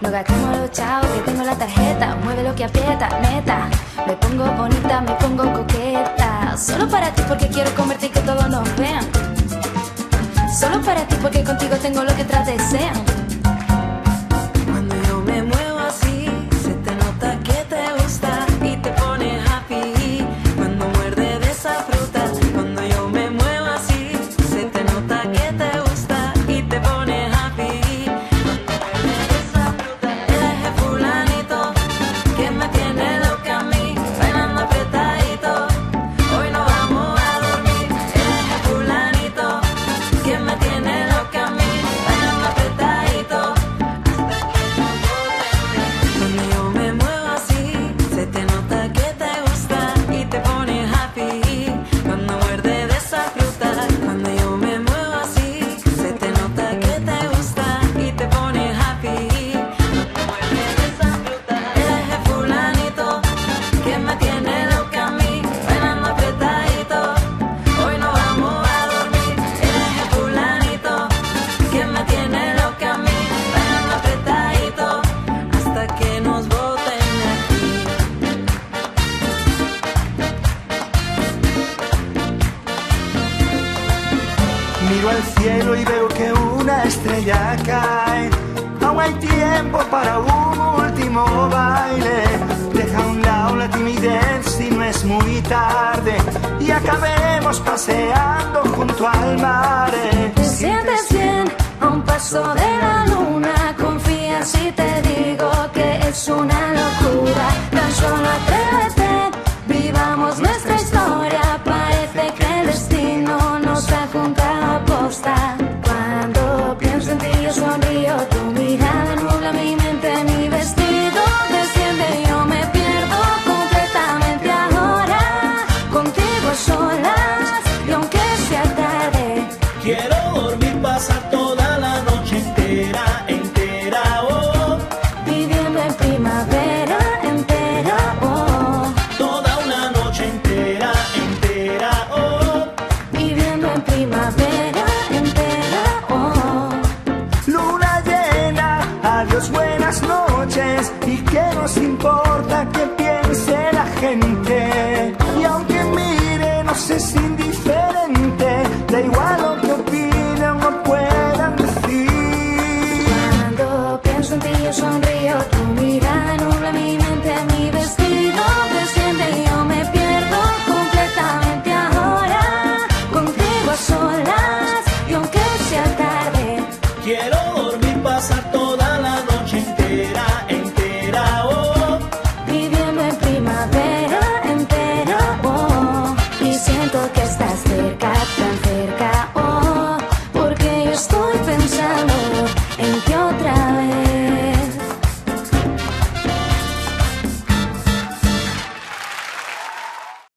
Cuando gastemos los chavos que tengo la tarjeta, mueve lo que aprieta, neta. Me pongo bonita, me pongo coqueta. Solo para ti porque quiero comerte y que todos nos vean. Solo para ti porque contigo tengo lo que tras desean. Cuando yo me muevo así, se te nota que te gusta y te pone happy. Cuando muerde de esa fruta, cuando yo me muevo así, se te nota que te gusta y te pone happy. Cuando muerde de esa fruta, eres fulanito que me tiene loca a mí, bailando apretadito. Hoy no vamos a dormir, eres fulanito que me tiene loca a mí, bailando apretadito. Cuando yo me muevo así, se te nota que te gusta y te pone happy. Cuando muerde de esa fruta, cuando yo me muevo así, se te nota que te gusta y te pone happy. Cuando muerde de esa fruta, eres fulanito que me tiene loca a mí, bailando apretadito. Hoy no vamos a dormir, eres fulanito que me tiene loca a mí, bailando apretadito hasta que nos boten de aquí. Miro al cielo y veo que una estrella cae. Aún hay tiempo para un último baile. Deja a un lado la timidez si no es muy tarde y acabemos paseando junto al mar. Te sientes bien a un paso de la luna. Confía si te digo que es una locura. Tan solo atrévete, vivamos nuestra historia. Parece que el destino nos ha juntado a posta. Cuando pienso en ti yo sonrío, tu mirada nubla mi mente, mi vestido desciende, yo me pierdo completamente ahora. Contigo solas y aunque sea tarde, Quiero dormir, pasar toda la noche entera, entera, oh. viviendo en primavera entera, oh. Toda una noche entera, entera, oh. Viviendo en primavera entera, oh. Luna llena, adiós, buenas noches.